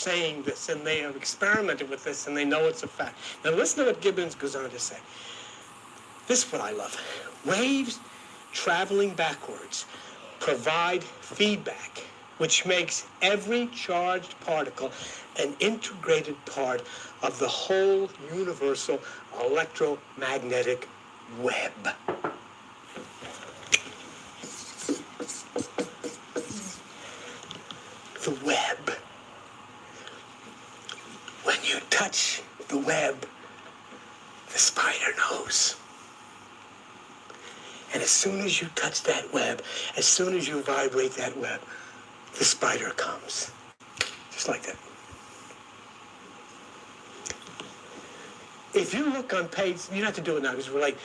saying this, and they have experimented with this, and they know it's a fact. Now listen to what Gibbons goes on to say. This is what I love. Waves traveling backwards provide feedback, which makes every charged particle an integrated part of the whole universal electromagnetic web. The web. When you touch the web, the spider knows. And as soon as you touch that web, as soon as you vibrate that web, the spider comes. Just like that. If you look on page, you don't have to do it now because we're late,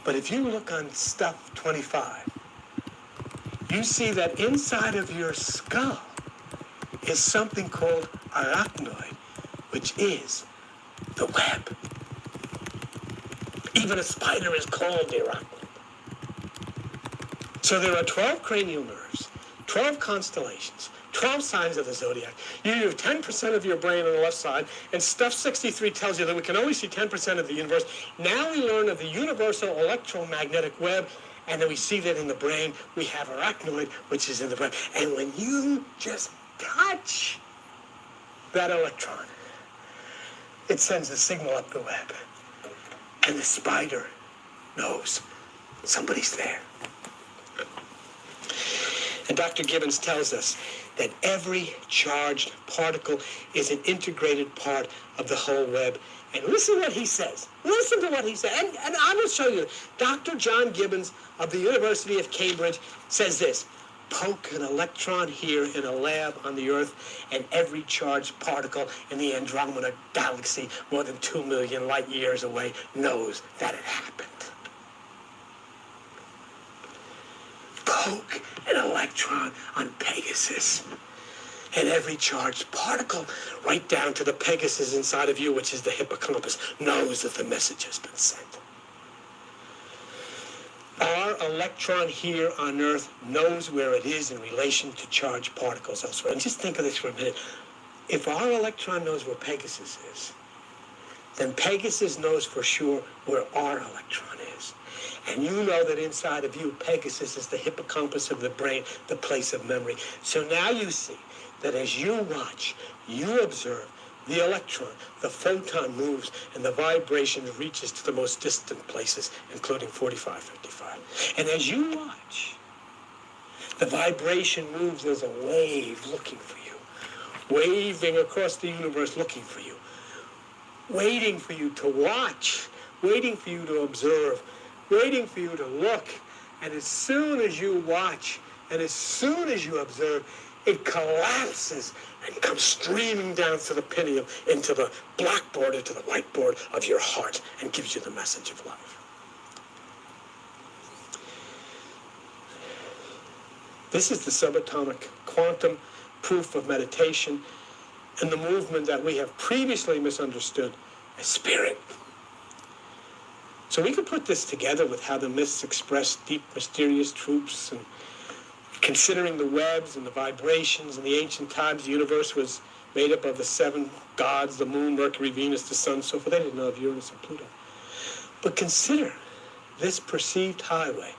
but if you look on stuff 25, you see that inside of your skull is something called arachnoid, which is the web. Even a spider is called the arachnoid. So there are 12 cranial nerves, 12 constellations, 12 signs of the zodiac. You have 10% of your brain on the left side, and Stuff 63 tells you that we can only see 10% of the universe. Now we learn of the universal electromagnetic web, and then we see that in the brain we have arachnoid, which is in the brain. And when you just touch that electron, it sends a signal up the web, and the spider knows somebody's there. And Dr. Gibbons tells us that every charged particle is an integrated part of the whole web. And listen to what he says. Listen to what he said. And I will show you. Dr. John Gibbons of the University of Cambridge says this: poke an electron here in a lab on the Earth, and every charged particle in the Andromeda galaxy, more than 2 million light years away, knows that it happened. Poke an electron on Pegasus, and every charged particle, right down to the Pegasus inside of you, which is the hippocampus, knows that the message has been sent. Our electron here on Earth knows where it is in relation to charged particles elsewhere. And just think of this for a minute. If our electron knows where Pegasus is, then Pegasus knows for sure where our electron is. And you know that inside of you, Pegasus is the hippocampus of the brain, the place of memory. So now you see that as you watch, you observe the electron, the photon moves, and the vibration reaches to the most distant places, including 4555. And as you watch, the vibration moves as a wave looking for you, waving across the universe looking for you, waiting for you to watch, waiting for you to observe, waiting for you to look. And as soon as you watch, and as soon as you observe, it collapses and comes streaming down through the pineal into the blackboard, into the whiteboard of your heart, and gives you the message of life. This is the subatomic quantum proof of meditation and the movement that we have previously misunderstood as spirit. So we could put this together with how the myths express deep, mysterious truths, and considering the webs and the vibrations. In the ancient times, the universe was made up of the 7 gods, the moon, Mercury, Venus, the sun, so forth. They didn't know of Uranus and Pluto. But consider this perceived highway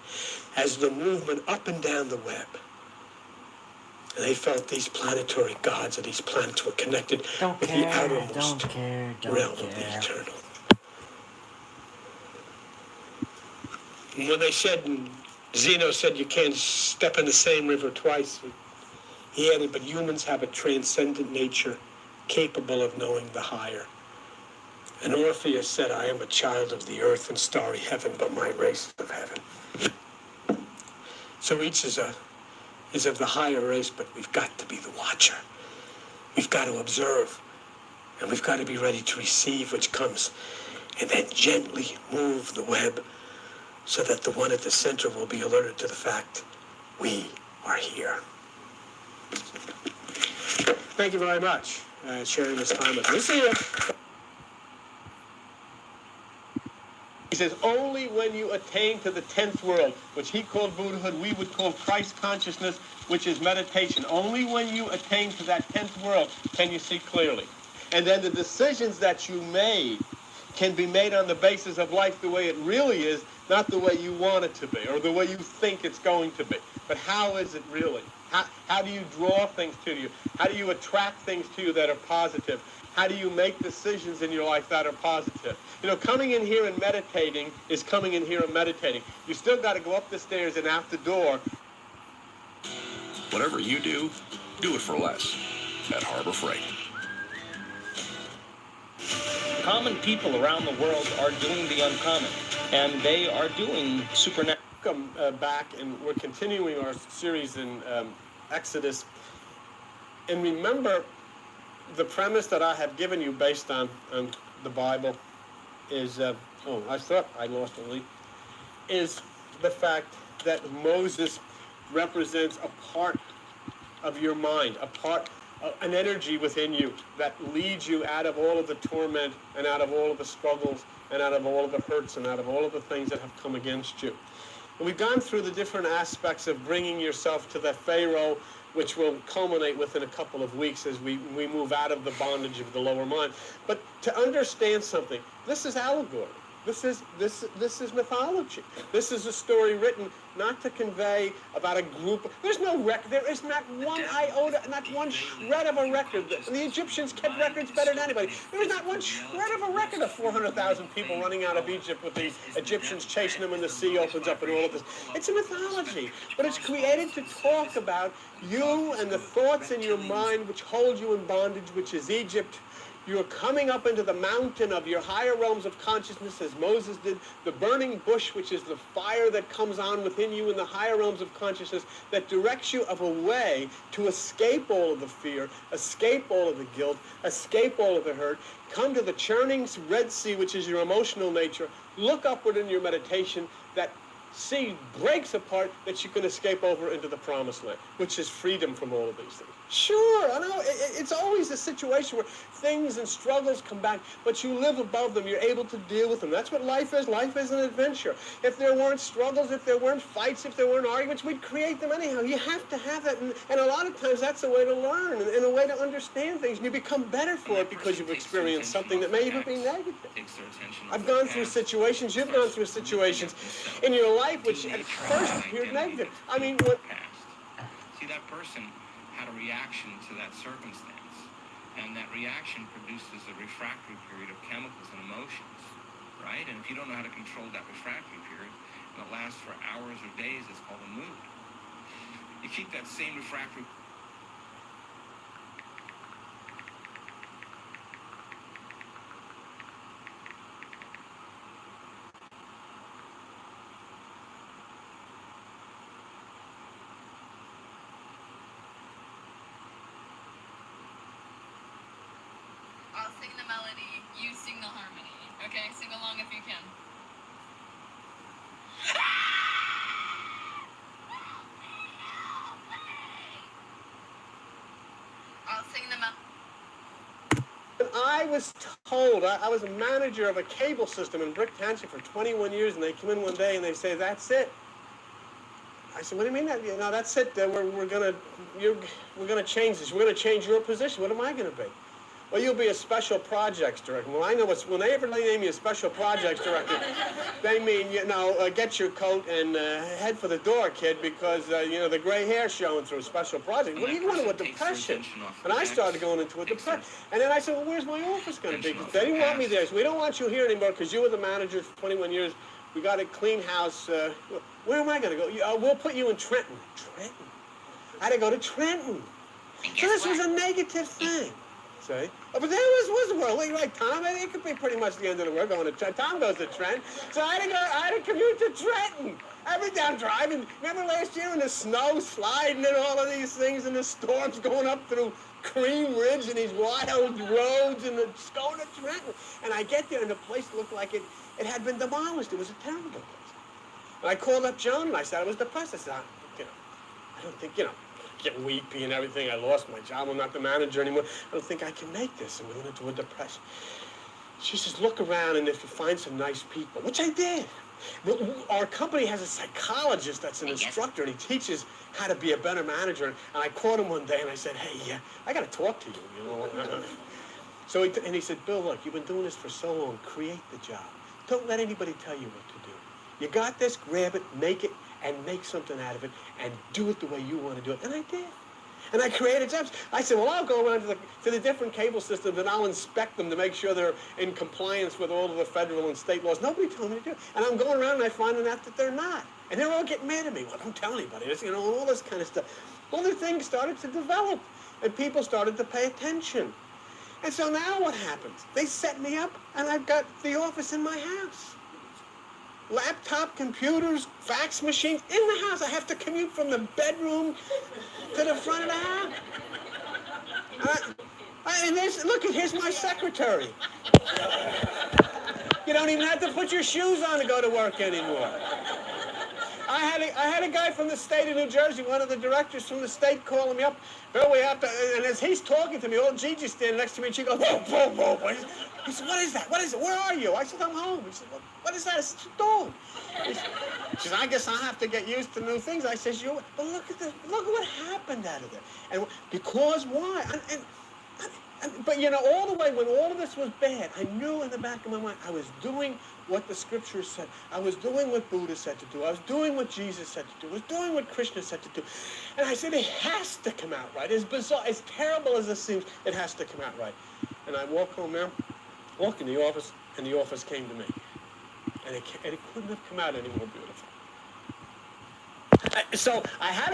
as the movement up and down the web. And they felt these planetary gods, or these planets, were connected with the outermost realm of the eternal. And when they said, and Zeno said, you can't step in the same river twice, he added, but humans have a transcendent nature capable of knowing the higher. And Orpheus said, I am a child of the earth and starry heaven, but my race is of heaven. So each is of the higher race, but we've got to be the watcher. We've got to observe, and we've got to be ready to receive which comes, and then gently move the web so that the one at the center will be alerted to the fact we are here. Thank you very much for sharing this time with me. See you. He says, only when you attain to the 10th world, which he called Buddhahood, we would call Christ consciousness, which is meditation. Only when you attain to that 10th world can you see clearly. And then the decisions that you made can be made on the basis of life the way it really is, not the way you want it to be or the way you think it's going to be. But how is it really? How do you draw things to you? How do you attract things to you that are positive? How do you make decisions in your life that are positive? You know, coming in here and meditating is coming in here and meditating. You still got to go up the stairs and out the door. Whatever you do it for less at Harbor Freight. Common people around the world are doing the uncommon, and they are doing supernatural. Welcome back, and we're continuing our series in Exodus. And remember, the premise that I have given you based on the Bible is, I thought I lost a lead, is the fact that Moses represents a part of your mind, an energy within you that leads you out of all of the torment and out of all of the struggles and out of all of the hurts and out of all of the things that have come against you. And we've gone through the different aspects of bringing yourself to the Pharaoh, which will culminate within a couple of weeks as we move out of the bondage of the lower mind. But to understand something, this is allegory. This is mythology. This is a story written not to convey about a group. There's no record. There is not one iota, not one shred of a record. The Egyptians kept records better than anybody. There is not one shred of a record of 400,000 people running out of Egypt with the Egyptians chasing them and the sea opens up and all of this. It's a mythology, but it's created to talk about you and the thoughts in your mind which hold you in bondage, which is Egypt. You're coming up into the mountain of your higher realms of consciousness, as Moses did, the burning bush, which is the fire that comes on within you in the higher realms of consciousness that directs you of a way to escape all of the fear, escape all of the guilt, escape all of the hurt, come to the churning Red Sea, which is your emotional nature, look upward in your meditation, that sea breaks apart that you can escape over into the promised land, which is freedom from all of these things. Sure, I know, it's always a situation where things and struggles come back, but you live above them. You're able to deal with them. That's what life is. Life is an adventure. If there weren't struggles, if there weren't fights, if there weren't arguments, we'd create them anyhow. You have to have that, and a lot of times that's a way to learn and a way to understand things, and you become better for it because you've experienced something that may even be negative. I've gone through situations, you've gone through situations in your life which at first appeared negative. I mean, what... See, that person had a reaction to that circumstance, and that reaction produces a refractory period of chemicals and emotions, right? And if you don't know how to control that refractory period, and it lasts for hours or days, it's called a mood. You keep that same refractory I'll sing the melody, you sing the harmony. Okay, sing along if you can. I'll sing the melody. I was told, I was a manager of a cable system in Brick Township for 21 years, and they come in one day and they say, that's it. I said, what do you mean that? No, that's it. We're gonna change this. We're gonna change your position. What am I gonna be? Well, you'll be a special projects director. Well, I know when they ever name you a special projects director, they mean, get your coat and head for the door, kid, because, the gray hair's showing through special projects. Well, you go into a depression. And I started going into a depression. And then I said, well, where's my office going to be? Because they didn't want me there. So we don't want you here anymore because you were the manager for 21 years. We got a clean house. Where am I going to go? We'll put you in Trenton. Trenton? I had to go to Trenton. So this was a negative thing. See? Oh, but there was the world. Right, Tom? It could be pretty much the end of the world going to Trenton. Tom goes to Trenton. So I had to commute to Trenton. Every day I'm driving. Remember last year in the snow, sliding and all of these things, and the storms going up through Cream Ridge and these wild roads, and it's going to Trenton. And I get there, and the place looked like it had been demolished. It was a terrible place. And I called up Joan, and I said I was depressed. I said, I don't think, get weepy and everything. I lost my job. I'm not the manager anymore. I don't think I can make this. And we went into a depression. she says, look around and if you find some nice people, which I did. Our company has a psychologist that's an instructor, and he teaches how to be a better manager. And I called him one day and I said, hey, I got to talk to you, So he said, Bill, look, you've been doing this for so long. Create the job. Don't let anybody tell you what to do. You got this, grab it, make it, and make something out of it, and do it the way you want to do it. And I did. And I created jobs. I said, well, I'll go around to the different cable systems and I'll inspect them to make sure they're in compliance with all of the federal and state laws. Nobody told me to do it. And I'm going around and I find out that they're not. And they're all getting mad at me. Well, don't tell anybody. It's, all this kind of stuff. Well, the thing started to develop and people started to pay attention. And so now what happens? They set me up and I've got the office in my house. Laptop, computers, fax machines in the house. I have to commute from the bedroom to the front of the house. And here's my secretary. You don't even have to put your shoes on to go to work anymore. I had a guy from the state of New Jersey, one of the directors from the state, calling me up. Bill, we have to, and as he's talking to me, old Gigi's standing next to me, and she goes, whoa, whoa, whoa. He said, what is that? What is it? Where are you? I said, I'm home. He said, well, what is that? It's a dog. She said, I guess I'll have to get used to new things. I said, but look at what happened out of there. And because why? But all the way when all of this was bad, I knew in the back of my mind I was doing what the scriptures said. I was doing what Buddha said to do. I was doing what Jesus said to do. I was doing what Krishna said to do. And I said, it has to come out right. As bizarre, as terrible as this seems, it has to come out right. And I walk home now, walk in the office, and the office came to me. And it couldn't have come out any more beautiful. So I had